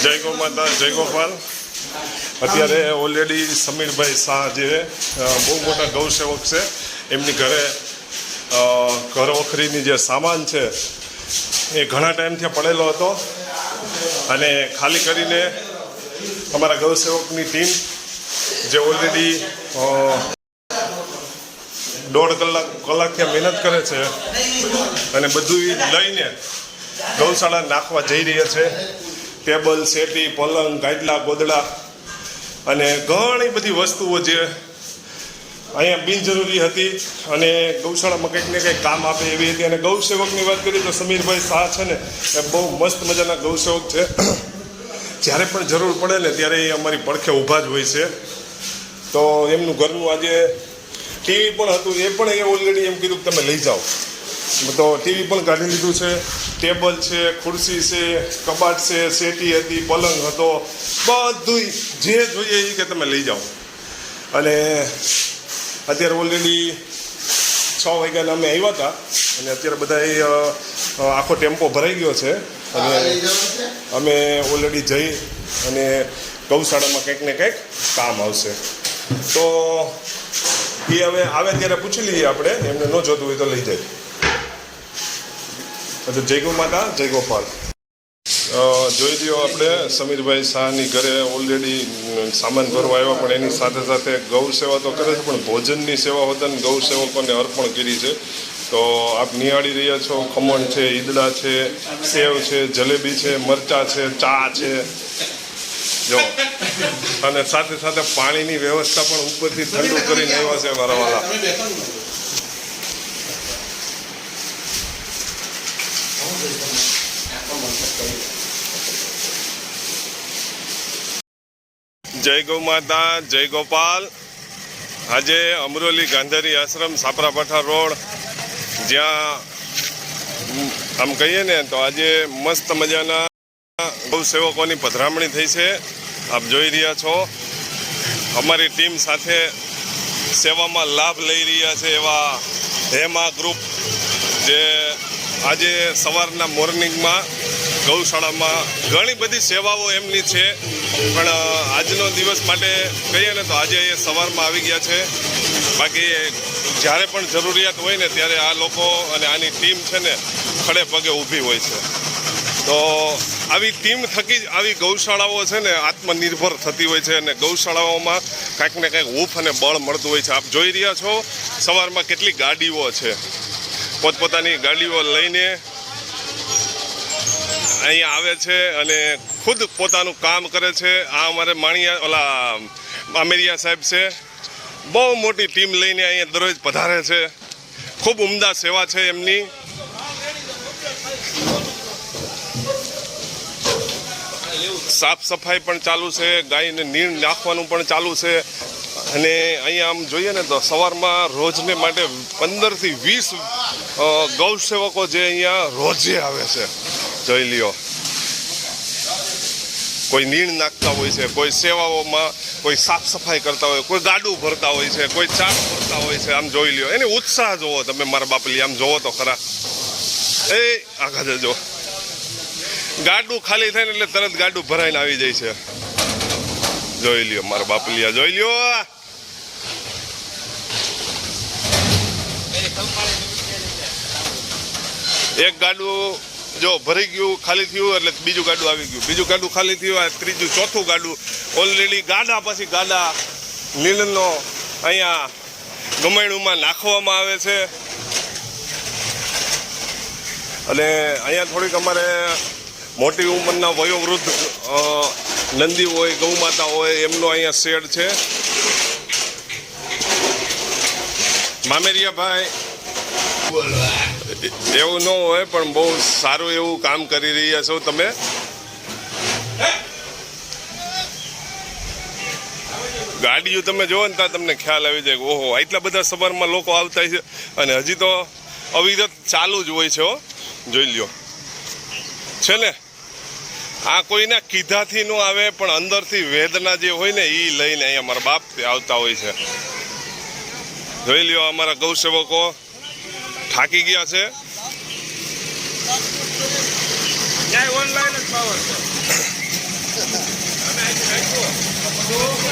જય ગૌ માતા, જય ગોપાલ. અત્યારે ઓલરેડી સમીરભાઈ શાહ જે બહુ મોટા ગૌસેવક છે, એમની ઘરે ઘર વખરીની જે સામાન છે એ ઘણા ટાઈમથી પડેલો હતો અને ખાલી કરીને અમારા ગૌસેવકની ટીમ જે ઓલરેડી 1.5 કલાકથી મહેનત કરે છે અને બધું લઈને ગૌશાળા નાખવા જઈ રહ્યા છે. ટેબલ, સેટી, પલંગ, ગાદલા, ગોદડા અને ઘણી બધી વસ્તુઓ જે અહીંયા બિનજરૂરી હતી અને ગૌશાળામાં કંઈક ને કંઈક કામ આપે એવી હતી. અને ગૌસેવકની વાત કરીએ તો સમીરભાઈ શાહ છે ને એ બહુ મસ્ત મજાના ગૌસેવક છે. જ્યારે પણ જરૂર પડે ને ત્યારે એ અમારી પડખે ઊભા જ હોય છે. તો એમનું ઘરનું આજે ટીવી પણ હતું, એ પણ એ ઓલરેડી એમ કીધું કે તમે લઈ જાઓ. તો ટીવી પણ કાઢી લીધું છે, ટેબલ છે, ખુરશી છે, કબાટ છે, સેટી હતી, પલંગ હતો, બધું જે જોઈએ એ કે તમે લઈ જાઓ. અને અત્યારે ઓલરેડી 6 વાગ્યાના અમે આવ્યા હતા અને અત્યારે બધા આખો ટેમ્પો ભરાઈ ગયો છે અને અમે ઓલરેડી જઈ અને ગૌશાળામાં કંઈક ને કંઈક કામ આવશે. તો એ હવે આવે ત્યારે પૂછી લઈએ આપણે, એમને ન જોતું હોય તો લઈ જાય. તો જય ગૌ માતા, જય ગોપાલ. જોઈ લ્યો આપણે સમીરભાઈ શાહની ઘરે ઓલરેડી સામાન ભરવા આવ્યા, પણ એની સાથે સાથે ગૌ સેવા તો કરે છે પણ ભોજનની સેવા હોતા ગૌ સેવકોને અર્પણ કરી છે. તો આપ નિહાળી રહ્યા છો, ખમણ છે, ઈદડા છે, સેવ છે, જલેબી છે, મરચા છે, ચા છે જો, અને સાથે સાથે પાણીની વ્યવસ્થા પણ ઉપરથી ઠંડુ કરીને આવ્યા છે મારાવાળા. જય ગૌ માતા, જય ગોપાલ. આજે અમરોલી ગાંધારી આશ્રમ, સાપરાપાઠા રોડ, જ્યાં આમ કહીએ ને તો આજે મસ્ત મજાના ગૌ સેવકોની પધરામણી થઈ છે. આપ જોઈ રહ્યા છો અમારી ટીમ સાથે સેવામાં લાભ લઈ રહ્યા છે એવા હેમા ગ્રુપ, જે આજે સવારના મોર્નિંગમાં ગૌશાળામાં ઘણી બધી સેવાઓ એમની છે, પણ આજનો દિવસ માટે કહીએ ને તો આજે એ સવારમાં આવી ગયા છે. બાકી જ્યારે પણ જરૂરિયાત હોય ને ત્યારે આ લોકો અને આની ટીમ છે ને ખડે પગે ઊભી હોય છે. તો આવી ટીમ થકી જ આવી ગૌશાળાઓ છે ને આત્મનિર્ભર થતી હોય છે અને ગૌશાળાઓમાં કાંઈક ને કાંઈક હૂંફ અને બળ મળતું હોય છે. આપ જોઈ રહ્યા છો સવારમાં કેટલી ગાડીઓ છે, પોતપોતાની ગાડીઓ લઈને અહીંયા આવે છે અને ખુદ પોતાનું કામ કરે છે. આ અમારે આમેરિયા સાહેબ છે, બહુ મોટી ટીમ લઈને અહીંયા દરરોજ પધારે છે. ખૂબ ઉમદા સેવા છે એમની. સાફ સફાઈ પણ ચાલુ છે, ગાયને નીણ નાખવાનું પણ ચાલુ છે. અને અહીંયા આમ જોઈએ ને તો સવારમાં રોજને માટે 15થી 20 ગૌસેવકો જે અહીંયા રોજે આવે છે. જોઈ લ્યો, કોઈ નીણ નાખતા હોય છે, કોઈ સેવાઓમાં, કોઈ સાફ સફાઈ કરતા હોય, કોઈ ગાડું ભરતા હોય છે, કોઈ ચા ભરતા હોય છે. આમ જોઈ લ્યો, એની ઉત્સાહ જોવો તમે મારા બાપલી, આમ જોવો તો ખરા. એ આખા જજો, ગાડું ખાલી થાય ને એટલે તરત ગાડું ભરાઈને આવી જાય છે. જોઈ લ્યો મારા બાપલિયા, જોઈ લ્યો. એક ગાડું જો ભરી ગયું, ખાલી થયું એટલે બીજું ગાડું આવી ગયું, બીજું ગાડું ખાલી થયું, ત્રીજું, ચોથું ગાડું. ઓલરેડી ગાડા પછી ગાડા નીણનો અહીંયા ગમેણુંમાં નાખવામાં આવે છે. અને અહીંયા થોડીક અમારે મોટી ઉંમરના વયોવૃદ્ધ નંદી હોય, ગૌ માતા હોય, એમનો અહીંયા શેડ છે. મામેરિયાભાઈ એવું ન હોય પણ બહુ સારું એવું કામ કરી રહ્યા છો તમે. ગાડીઓ તમે જોવો ને ત્યાં તમને ખ્યાલ આવી જાય ઓહો આટલા બધા સવારમાં લોકો આવતા છે અને હજી તો અવિરત ચાલુ જ હોય છે. જોઈ લ્યો છે ને, આ કોઈના કીધાથી ન આવે પણ અંદરથી વેદના જે હોય ને એ લઈને અહીંયા મારા બાપ આવતા હોય છે. જોઈ લ્યો અમારા ગૌસેવકો થાકી ગયા છે. ફ્લાવર છે.